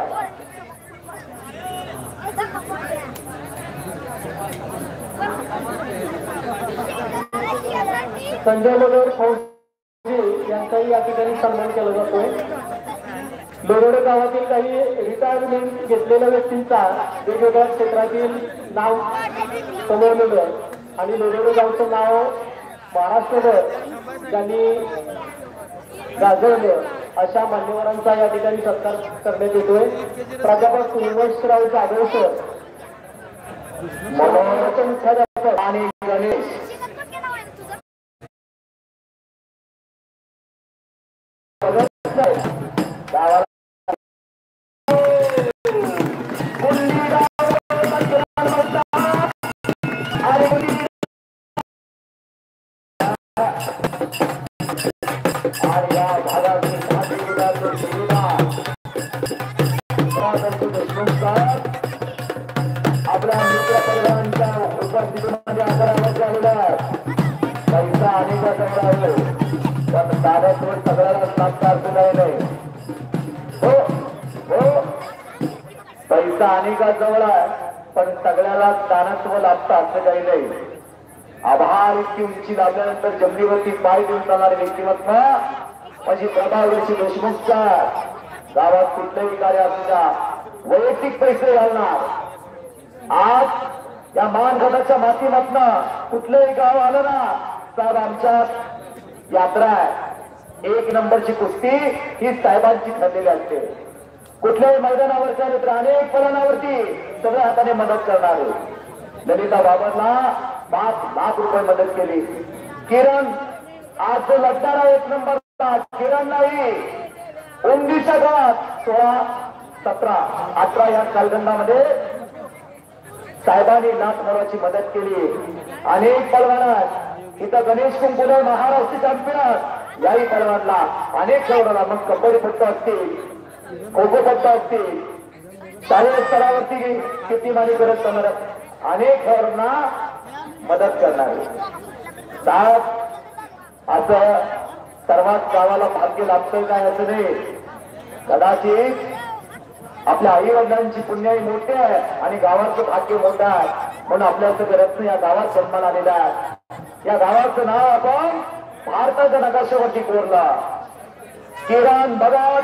संजय मनोहर फौजी यांचाही या ठिकाणी सन्मान केला जातोय. लोरोडे गावातील काही रिटायरमेंट घेतलेल्या व्यक्तींचा वेगवेगळ्या क्षेत्रातील नाव कमवलेलं आणि लोरोडे गावचं नाव महाराष्ट्रभर ज्यांनी गाजवलं अशा मान्यवरांचा या ठिकाणी सत्कार करण्यात येतोय. प्राध्यापक उमेशराव जाधव सर, मनोरंजन मुख्याध्यापक आणि गणेश गावाला आणि या भागातील आपल्या मित्र परिवारांच्या उपस्थितीमध्ये आदरावर झालेला पैसा अनेकाचा आहे पण दादासोबत सगळ्याला साक्षात सुद्धा नाही. हो हो पैसा अनेकाजवळ आहे पण सगळ्याला दानत्व लाभतं असं काही नाही. आभार इतकी उंची लाभल्यानंतर जमिनीवरती पाय देऊन जाणारे व्यक्तिमत्व म्हणजे प्रभावशी देशमुखच्या गावात कुठलंही कार्य असू द्या वैयक्तिक पैसे घालणार. आज या मानघाटाच्या माध्यमातून कुठलंही गाव आलं ना साहेब आमच्यात यात्रा आहे. एक नंबरची कुस्ती ही साहेबांची ठरलेली असते. कुठल्याही मैदानावरच्या मित्र अनेक पलनावरती सगळ्या हाताने मदत करणारे. ललिता बाबरला 5 लाख रुपये मदत केली. किरण आज जो लढणारा एक नंबरचा किरण नाही उंदीच्या गावात 16, 17, 18 या कालखंडामध्ये साहेबांनी लाख मोलाची मदत केली. अनेक पलवानात इथं गणेश कुंकुले महाराष्ट्र चॅम्पियन याही पलवानला अनेक खेळाडूला मग कबड्डीपट्टू असतील खो खो पट्टू असतील शालेय स्तरावरती कितीमानी करत करणाऱ्या अनेक खेळाडूंना मदत करणारे साहेब असं सर्वात गावाला भाग्य लाभतंय काय असं नाही. कदाचित आपल्या आई वडिलांची पुण्याई मोठी आहे आणि गावाचं भाग्य मोठं आहे म्हणून आपल्या असं गरज नाही. या गावात सन्मान आलेला आहे. या गावाचं नाव आपण भारताच्या नकाशावरती कोरलं. किरण भगत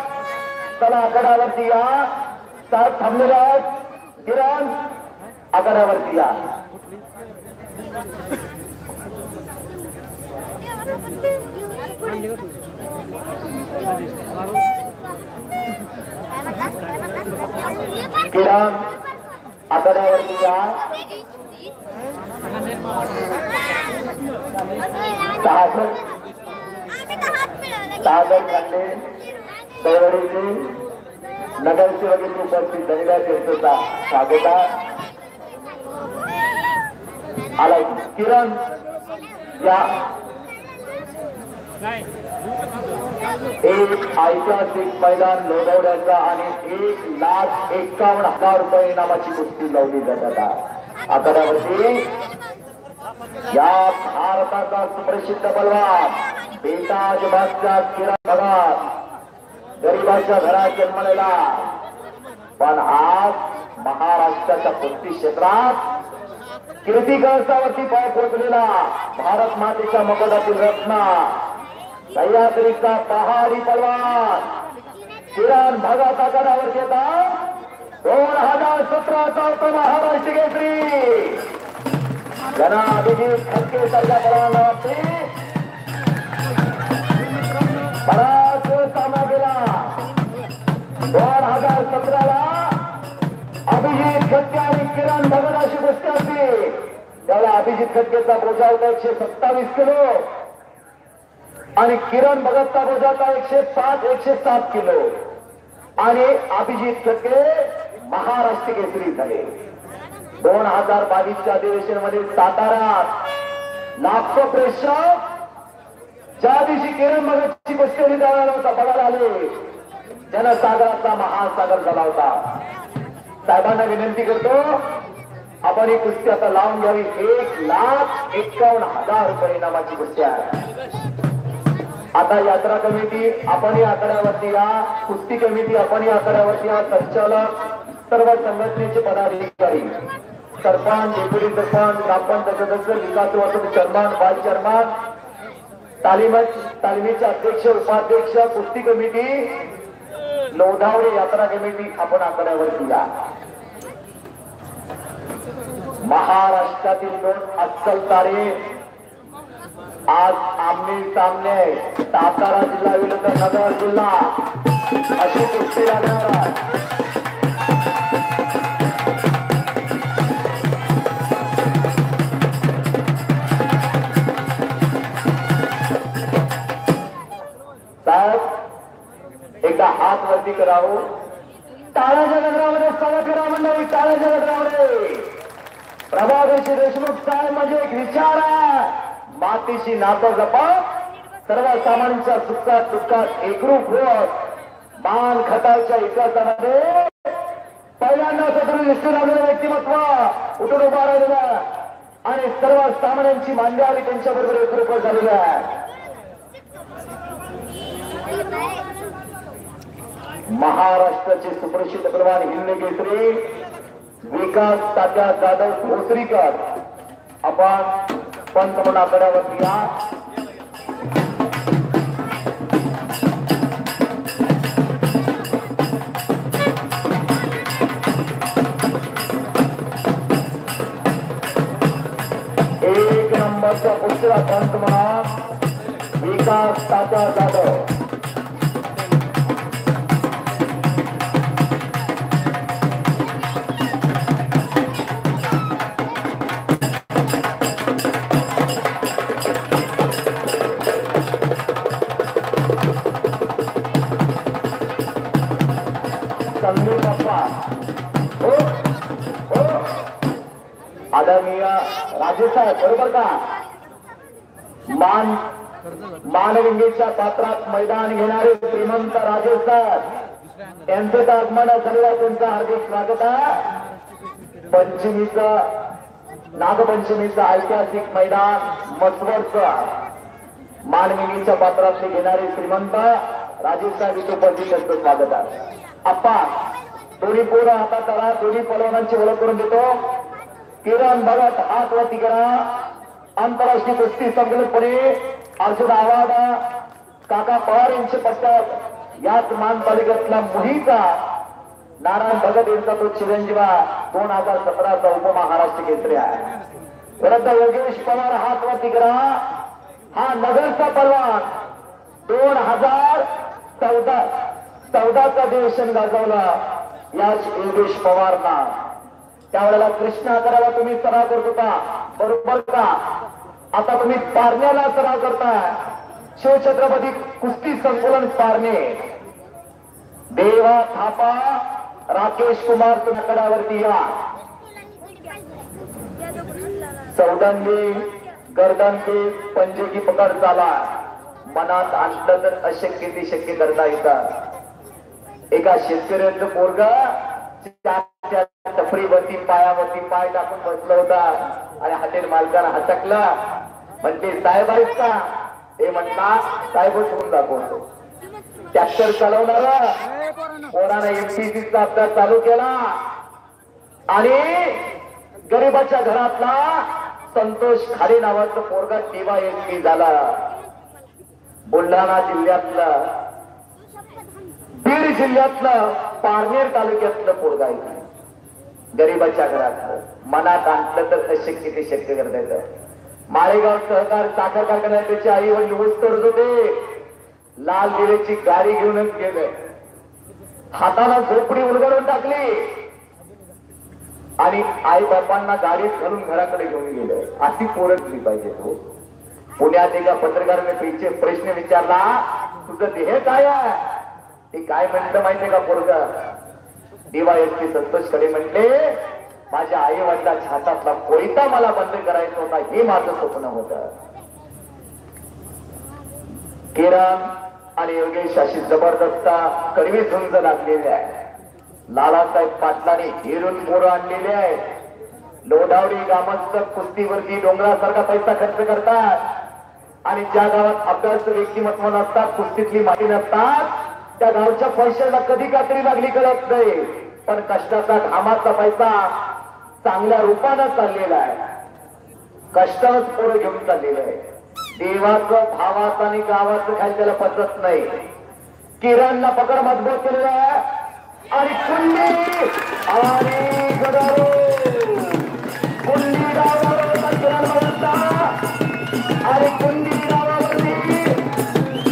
चला आखाड्यावरती या. साहेब थांबलेले आहेत. किरण आखाड्यावरती या. किरण आखाड्यावरती या. सागर खांडे दौडीचे नगरसेवक उपस्थित झालेल्या चर्चेचा स्वागत आला. किरण या. एक ऐतिहासिक मैदान लोढवड्याचा आणि 1,51,000 रुपये इनामाची कुस्ती लावली जातात. आखाड्यावरती या भारताचा सुप्रसिद्ध बलवान बेताजबादच्या किरण भगत गरिबाच्या घरात जन्मलेला पण आज महाराष्ट्राच्या कुस्ती क्षेत्रात कीर्ती कळसावरती पाय पोचलेला भारत मातेच्या मकोडातील रत्न सह्याद्रीचा पहाडी पलवान किरण भगत आखाड्यावर येतात. 2017चा होता महाराष्ट्र केसरी जना अभिजित खडके सारख्या पलवानावरती बराच सामना केला. 2017ला अभिजित खडके आणि किरण भगत अशी कुस्ती असते. त्याला अभिजित खडकेचा बोजा होता 127 किलो आणि किरण भगतचा बोजा होता 107 किलो आणि अभिजित खडके महाराष्ट्र केसरी झाले. 2022च्या अधिवेशनामध्ये साताऱ्यात लाखो प्रेक्षक ज्या दिवशी किरण भगतची कुस्ती त्यावेळेला होता बघायला आले. जनसागराचा महासागर झाला होता. साहेबांना विनंती करतो आपण ही कुस्ती आता लावून घ्यावी. 1,51,000 रुपये इनामाची कुस्ती आहे. आता यात्रा कमिटी आपणही आखाड्यावरती या. कुस्ती कमिटी आपणही आखाड्यावरती या. संचालक सर्व संघटनेचे पदाधिकारी सरपंच डेप्युटी सरपंच ग्रामपंचायत सदस्य विकास वाटप चेअरमन वाईस चेअरमन तालिमीचे अध्यक्ष उपाध्यक्ष कुस्ती कमिटी लोधावडे यात्रा कमिटी आपण आकड्यावरती या. महाराष्ट्रातील 2 अस्सल तारे आज आमने सामने सातारा जिल्हा विरुद्ध नगर जिल्हा अशी कुस्ती लागणार आहे. साहेब एकदा हात वरती करावं. टाळ्याच्या नगरामध्ये स्वागत करा मंडळी. टाळ्याच्या नगरामध्ये प्रभादेशी देशमुख साहेब म्हणजे एक विचार आहे. मातीशी नातं जपत सर्वसामान्यांच्या सुखात दुःखात एकरूप होत मान खताच्या इतिहासामध्ये पहिल्यांदा सदरी दिसून आलेलं व्यक्तिमत्व उठून उभा राहिलेलं आणि सर्वसामान्यांची मांड्यावी त्यांच्या बरोबर एकरूप झालेलं आहे. महाराष्ट्राचे सुप्रसिद्ध प्रवान हिंद केसरी विकास तात्या जाधव भोसरीकर आपण पंतप्रधान आकड्यावरती या. एक नंबरचा पुस्तक पंतप्रधान विकास तात्या जाधव. आदरणीय राजेसाहेब बरोबर का मानविंगीच्या पात्रात मैदान घेणारे श्रीमंत राजेसाहेब यांचं आगमन झालेलं त्यांचं हार्दिक स्वागत आहे. नागपंचमीचं ऐतिहासिक मैदान मसवडचं मानविंगीच्या पात्रात घेणारे श्रीमंत राजेसाहेब इथे उपस्थित त्यांचं स्वागत आहे. आपण दोन्ही पोरं हातात करा. दोन्ही पलवानांची ओळख करून देतो. किरण भगत हात वरती करा. आंतरराष्ट्रीय कुस्ती संघटनेपुढे अर्जुन आव्हाड काका पवार यांचे पश्चात याच मान तालुक्यातला मुलीचा नारायण भगत यांचा तो चिरंजीवा 2017चा उपमहाराष्ट्र केसरी आहे. परत योगेश पवार हात वरती करा. हा नगरचा पलवान 2014चा अधिवेशन गाजवला याच योगेश पवारना. त्यावेळेला कृष्णा करायला तुम्ही सराव करत होता बरोबर का. आता तुम्ही पारण्याला सराव करताय. शिवछत्रपती कुस्ती संकुलन पारणे देवा थापा राकेश कुमार तुम्ही कडावरती या. चौदंगी गर्दनकी पंजे की पकड चाला. मनात आणलं तर अशक्य ती शक्य करता येतात. एका शेतकऱ्याचं पोरगा टपरीवरती पायावरती पाय टाकून बसला होता आणि हॉटेल मालकाला हसकला. म्हणते साहेब आहेत का. ते म्हटला साहेब सोडून दाखवतो. ट्रॅक्टर चालवणारा पोरानं एमपीसीचा अभ्यास चालू केला आणि गरीबाच्या घरातला संतोष खाडे नावाचा पोरगा DYSP झाला. बुलढाणा जिल्ह्यातलं बीड जिल्ह्यातलं पारनेर तालुक्यातलं पोरगा आहे. गरीबाच्या घरात मनात आणलं तर अशक्य ते शक्य करता येतं. माळेगाव सहकार साखर कारखान्यात त्याची आई वडील ऊस तोडत होते. लाल दिव्याची गाडी घेऊनच गेले. हाताला झोपडी उलगडून टाकली आणि आई बापांना गाडीत घालून घराकडे घेऊन गेले. अशी पोरं दिली पाहिजे. तो पुण्यात एका पत्रकाराने प्रश्न विचारला तुझं ध्येय काय आहे. ते काय म्हणतं माहितीये का पोरगा. DYSP संतोष खडे म्हटले माझ्या आई वडिलांच्या हातातला कोयता मला बंद करायचा होता. हे माझं स्वप्न होतं. किरण आणि योगेश अशी जबरदस्त कडवी झुंज लागलेली आहे. लालासाहेब पाटलांनी हिरून पोरं आणलेले आहेत. लोढावडी ग्रामस्थ कुस्तीवरती डोंगरासारखा पैसा खर्च करतात आणि ज्या गावात अभ्यास व्यक्तिमत्व नसतात कुस्तीतली माहिती नसतात त्या गावच्या पैशाला कधी कात्री लागली कळत नाही. पण कष्टाचा घामाचा पैसा चांगल्या रूपानं चाललेला आहे. कष्टानंच पोरं घेऊन चाललेलं आहे. देवाचं भावाचं आणि गावाचं काही त्याला पचत नाही. किरणला पकड मजबूत केलेला आहे आणि कुंडी आणि गदारो कुंडी डावावर होता किरण म्हणता आणि कुंडी डावावरती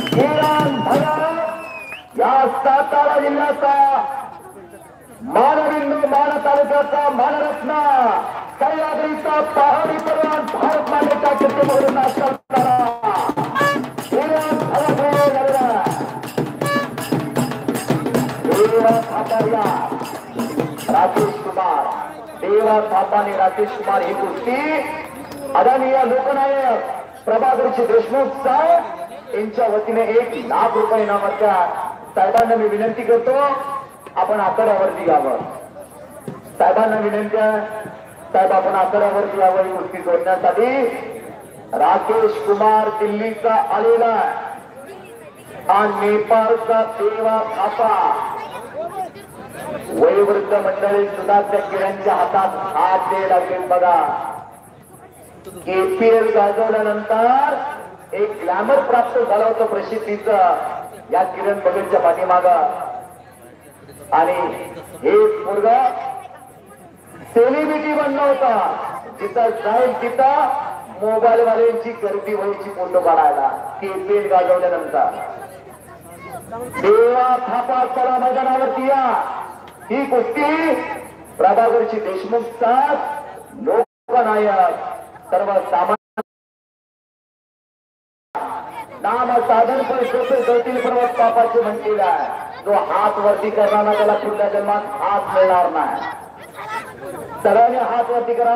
किरण भगत या सातारा जिल्ह्याचा मानबिंदू मान तालुक्याचा मानरत्न सह्याद्रीचा पहाडी पर्वत भारत मातेचा कीर्ती म्हणून नाश करणारा किरण भगत झालेला देवा थापाया राकेश कुमार देवा थापा आणि राकेश कुमार ही कुस्ती आदरणीय लोकनायक प्रभाकरजी देशमुख साहेब यांच्या वतीने 1 लाख रुपये इनामाच्या साहेबांना मी विनंती करतो आपण आकड्यावरती यावं. साहेबांना विनंती आहे साहेब आपण आकड्यावरती यावं ही कुस्ती जोडण्यासाठी. राकेश कुमार दिल्लीचा आलेला हा नेपाळचा देवा थापा वयोवृद्ध मंडळी सुद्धा त्या किरणच्या हातात हात द्यायला लागले. बघा KPL गाजवल्यानंतर एक ग्लॅमर प्राप्त झालं होतं प्रसिद्धीचं या किरण भगतच्या पाठीमाग आणि हे मुलगा सेलिब्रिटी बनला होता. जिथं जाईल तिथं मोबाईल वाल्यांची गर्दी व्हायची फोटो काढायला KPL गाजवल्यानंतर. देवा थापा चला मैदानावरती या. ही कुस्ती प्रभाकरजी देशमुखचा लोकनायक सर्वसामान्य नाम साधन पण सोपे जळतील पर्वत पापाचे म्हणलेला आहे. जो हात वरती करणारा त्याला पुढल्या जन्मात हात मिळणार नाही. सगळ्यांनी हात वरती करा.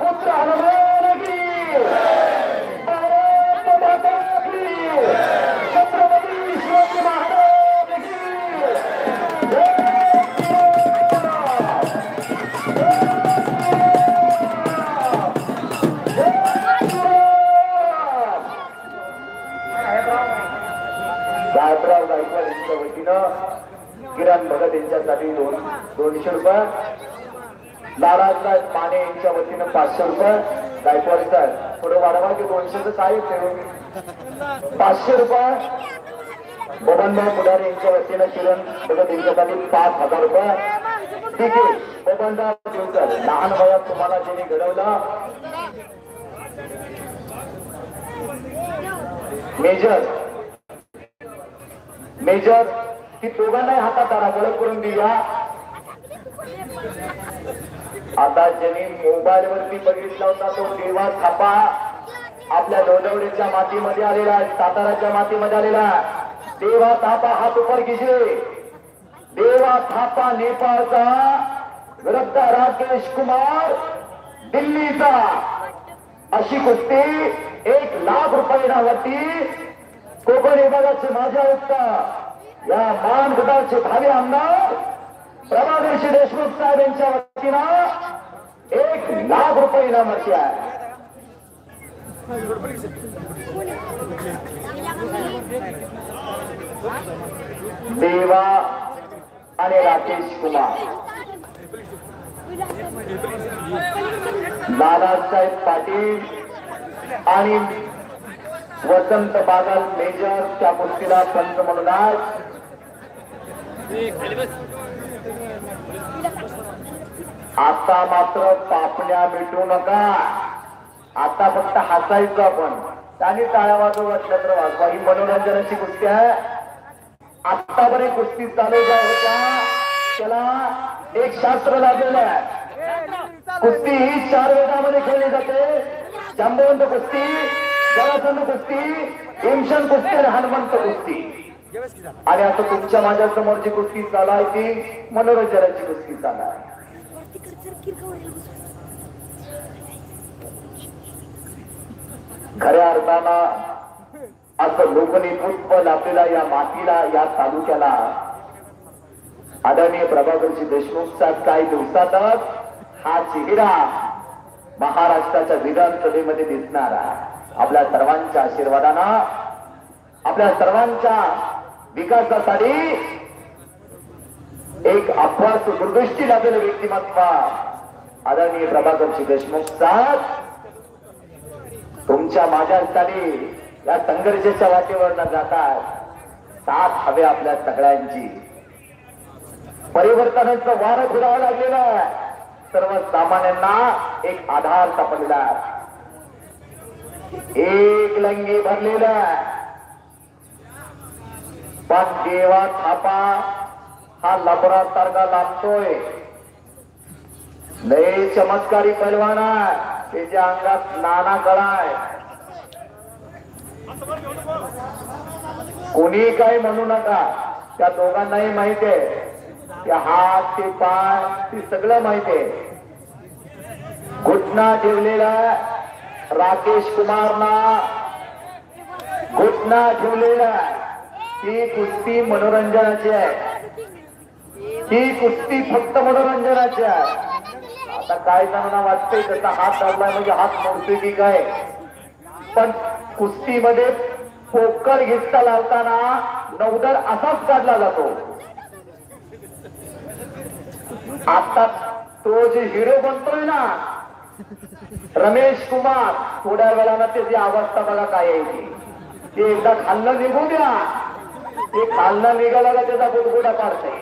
पुत्र हनुमान की छत्रपती शिवाजी महाराज गायकराव गायकवाड यांच्या वतीनं किरण भगत यांच्यासाठी 200 रुपये. लालासाहेब माने यांच्या वतीनं 500 रुपये. गायकवाड साहेब थोडं वाढवा की 200 काय 500 रुपये. बबनभाऊ पुढारी यांच्या वतीनं किरण भगत यांच्यासाठी 5000 रुपये. ठीक आहे बबनराव देवकर लहान वयात तुम्हाला ज्यांनी घडवलं मेजर ती दोघांनाही हातात आला ओळख करून दिला. आता ज्यांनी मोबाईल वरती बघितला होता तो देवा थापा आपल्या लोणवडीच्या मातीमध्ये आलेला आहे. साताराच्या मातीमध्ये आलेला देवा थापा हात उपर कीजिए. देवा थापा नेपाळचा विरुद्ध राकेश कुमार दिल्लीचा. अशी कुस्ती 1 लाख रुपये इनामावरती कोकण विभागाचे माजी आयुक्त या मान गटाचे भावी आमदार प्रभाकरजी देशमुख साहेब यांच्या वतीनं 1 लाख रुपये इनामाची आहे. देवा आणि राकेश कुमार. बाळासाहेब पाटील आणि वसंत बागल मेजर त्या कुस्तीला पंच म्हणून आज. आता मात्र पापण्या मिटू नका. आता फक्त हसायचं आपण. त्याने टाळ्या वाजवत तर वाजवा. ही मनोरंजनाची कुस्ती आहे. आतापर्यंत कुस्ती चालू ज्या होत्या त्याला एक शास्त्र लागलेलं आहे. कुस्ती ही 4 वेगामध्ये खेळली जाते. जांबवंत कुस्ती, जरासंध कुस्ती, भीमसेन कुस्ती आणि हनुमंत कुस्ती. आणि आता तुमच्या माझ्या समोरची कुस्ती चालू आहे ती मनोरंजनाची कुस्ती चालू आहे. खऱ्या अर्थानं असं लोकनेतृत्व लाभलेला या मातीला या तालुक्याला आदरणीय प्रभाकरजी देशमुखचा काही दिवसातच हा चेहरा महाराष्ट्राच्या विधानसभेमध्ये दिसणारा. आपल्या सर्वांच्या आशीर्वादानं आपल्या सर्वांच्या विकासासाठी एक अपवास दूरदृष्टी लागलेलं व्यक्तिमत्व आदरणीय प्रभाकरजी देशमुख साहेब, तुमच्या माझ्या स्थानी या संघर्षाच्या वाटेवर न जातात साथ हवे आपल्या सगळ्यांची. परिवर्तनाचं वारं फिरावं लागलेलं आहे. सर्वसामान्यांना एक आधार सापडलेला आहे. एक लंगी भरलेला आहे. पण देवा थापा हा लबरा सारखा लागतोय. लय चमत्कारी पैलवान आहे. त्याच्या अंगात नाना कळा आहे. कोणी काही म्हणू नका, त्या दोघांनाही माहिती आहे. त्या हात ते पाय ते सगळं माहिती आहे. घुटना ठेवलेला राकेश कुमारना घुटना ठेवलेला. ही कुस्ती मनोरंजनाची आहे. ही कुस्ती फक्त मनोरंजनाची आहे. आता काय जणांना वाटतंय त्याचा हात दाबलाय म्हणजे हात मोडतोय की काय, पण कुस्तीमध्ये पोकर घेतला लावताना नौदर असाच काढला जातो. आता तो जे हिरो बनतोय ना रमेश कुमार, थोड्या वेळानं त्याची अवस्था बघा काय यायची. ते एकदा खाल्लं निघू द्या. ते खाल्लं निघाला का त्याचा गुडगुडा काढतोय.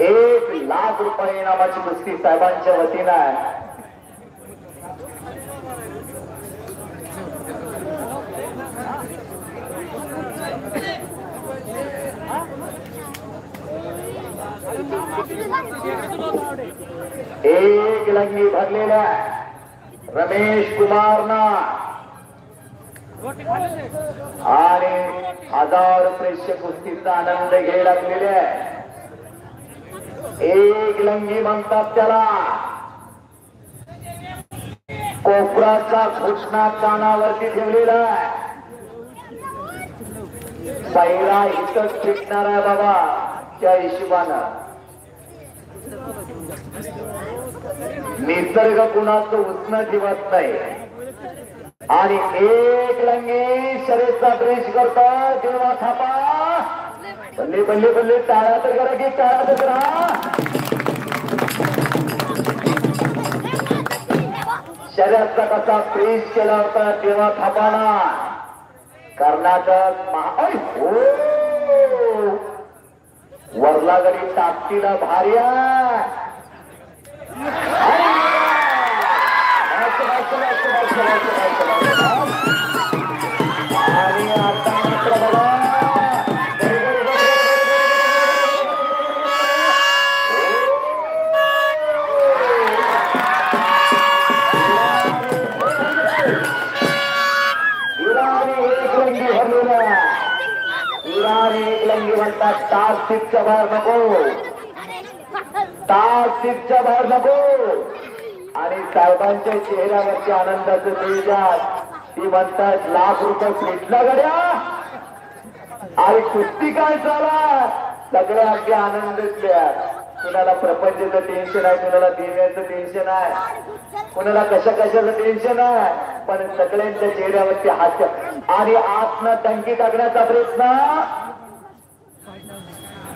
1,00,000 रुपये इनामाची कुस्ती साहेबांच्या वतीनं आहे. एक लंगी भरलेल्या रमेश कुमारना आणि 1000 प्रेक्षक कुस्तीचा आनंद घ्यायला लागलेले आहे. एक लंगी म्हणतात त्याला. कोपराचा घुसणा कानावरती ठेवलेला आहे. पहिला इथंच फिटणार आहे बाबा. त्या हिशोबानं निसर्ग कुणाचं उष्ण ठेवत नाही. आणि एक लंगी शरीरचा ब्रेश करतो. देवा थापा बल्ले बल्ले बल्ले. टाळा तर करा की टाळा तर करा. शरीराचा कसा ब्रेश केला होता देवा थापाना. कर्नाटक वरलागडी ताकदीला भारी आहे. आणि आता मात्र बघा एक लंगी म्हणतात तास सीटच्या बाहेर नको. तास सीटच्या बाहेर नको. आणि साहेबांच्या चेहऱ्यावरची आनंदाचं तेजात ती म्हणतात 1,00,000 रुपये भेटला गड्या. आणि कुस्ती काय झाला सगळे अगदी आनंदच. कुणाला प्रपंचाचं टेन्शन आहे, कुणाला देण्याचं टेन्शन आहे, कुणाला कशाचं टेन्शन आहे, पण सगळ्यांच्या चेहऱ्यावरती हास्य. आणि आतनं टंकी टाकण्याचा प्रयत्न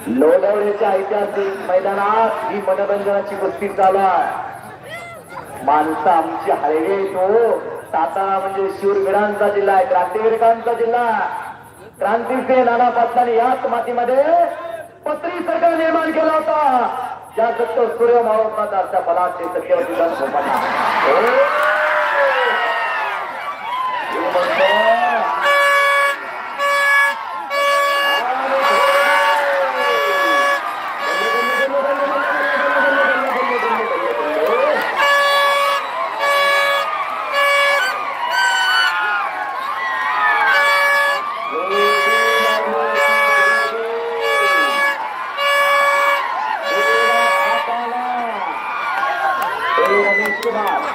लोढवण्याच्या ऐतिहासिक मैदानात ही मनोरंजनाची कुस्ती चालू आहे. माणसं आमची हळवे तो. सातारा म्हणजे शूरवीरांचा जिल्हा आहे, क्रांतिवीरांचा जिल्हा. क्रांतीचे नाना पाटलांनी याच मातीमध्ये पत्री सरकार निर्माण केला होता. ज्या सत्य सूर्य मावळतात अशा फलाचे सत्यवती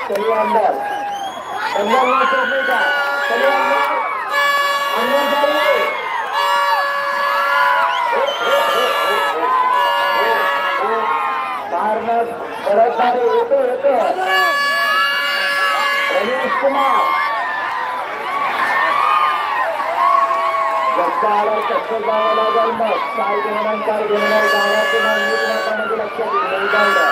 चलिए अंदर चलिए अंदर जाइए. बाहेर बरं येतो रमेश कुमार त्याला कसं जावं लागेल मग काय घेणार काय घेणार गावाचं नीट नाकामध्ये लक्षात येईल जायला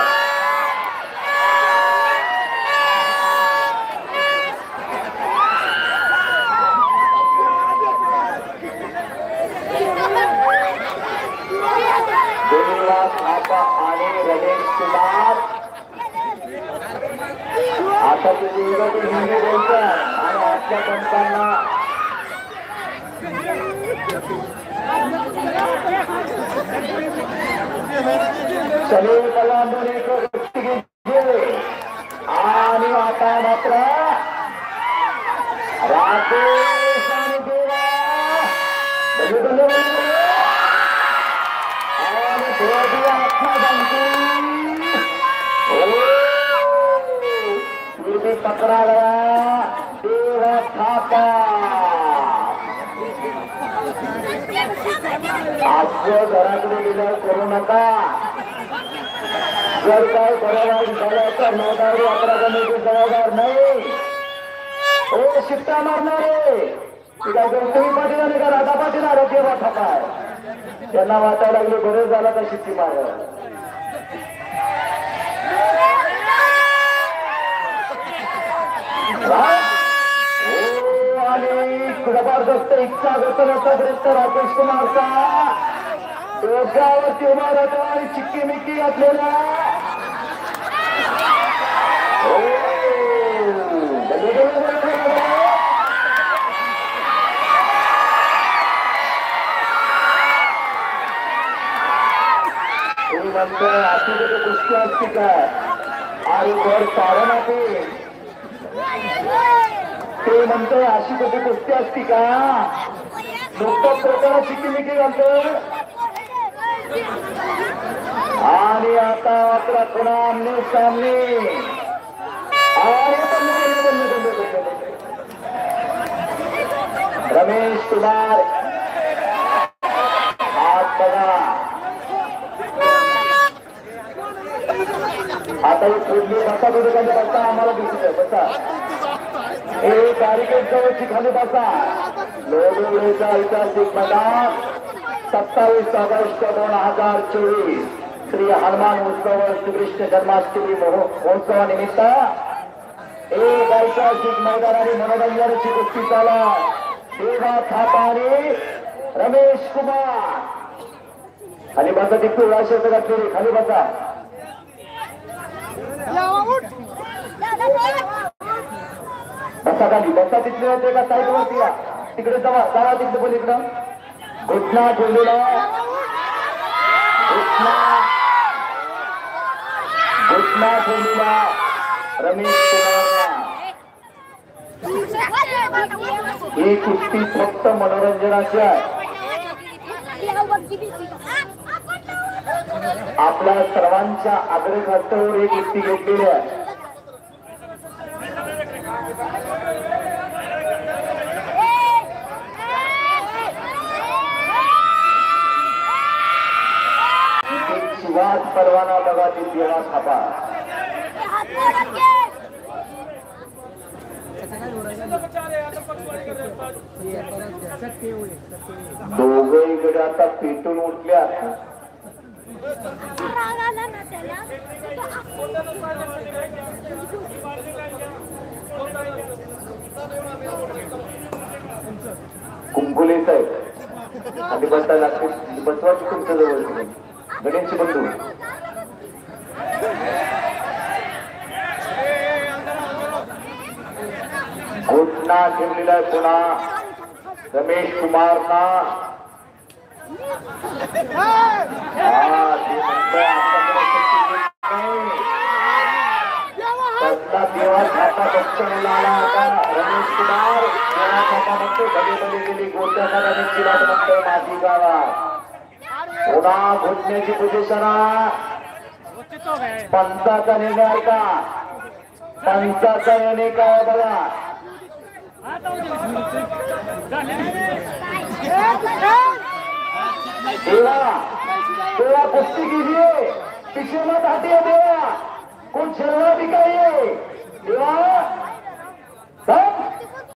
आणि रमेश कुमार आता ते इंग्रजी हिंदी बोलतात आणि आजच्या पंचांना सलीम कलांदोने गोष्टी घेतली आणि आता मात्र राकेश आणि देवा पकड़ा गया देवा थापा आपको घराकडे विचार करू नका जर काय बरोबर झालं तर नोंदणी 11 कमिटी जबाबदार नाही हो शिट्टा मारणारे तिला गणपती पाटील आणि का राधा पाटील आला देवा थापा त्यांना वाटायला लागले बरेच झाला तर शिट्टी मार आणि जबरदस्त इच्छा व्यक्त राकेश कुमारचा डोक्यावरती उभा राहतो आणि चिक्की मिक्की घातलेला तुम्ही म्हणतोय अशी कुठे कुस्ती असती काय आणि वर सारण आहे ते म्हणतोय अशी कधी कुस्ती असती का नुकतंच पोटाला चिकीमिकी घालतो आणि आता मात्र पुन्हा आमने सामने रमेश कुमार हात बघा आता ही पुढली बसा दुकानची बसा आम्हाला दिसत आहे बसा हे बॅरिकेड जवळची खाली बसा लोहगडचा ऐतिहासिक मैदान 27 ऑगस्ट 2024 श्री हनुमान उत्सव श्रीकृष्ण जन्माष्टमी महोत्सवानिमित्त एक ऐतिहासिक मैदान आणि मनोरंजनाची कुस्ती चालू देवा थापा आणि रमेश कुमार खाली बसा ती पिवळा शर्ट घातलेली खाली बसा बसा खाली बसा तिथले होते का साईड वरती या तिकडे जावा जावा तिकडे बोल इकडं घुटना ठेवलेला घुटना ठेवलेला रमेश कुमारला ही कुस्ती फक्त मनोरंजनाची आहे आपल्या सर्वांच्या आग्रह खात्यावर ही कुस्ती घेतलेली आहे शिवाज परवाना बघा ती देवा थापा दोघे इकडे आता पेटून उठल्या कुंकुले साहेब आधी बसायला बसवायची तुमच्या जवळ गणेशची बंधू घोषणा ठेवलेला आहे पुन्हा रमेश कुमारना देवा थापा पक्ष मिळाला होता रमेश कुमार देवा थापा म्हणतो भले गेली गोट्याचा रमेशची वाट म्हणतोय माझी गावात पुन्हा घुटण्याची पोझिशन पंचाचा निर्णय का पंचाचा निर्णय काय बघा देवा कुस्ती कीजिए पीछे मत हटिए देवा कुछ छलना भी करिए देवा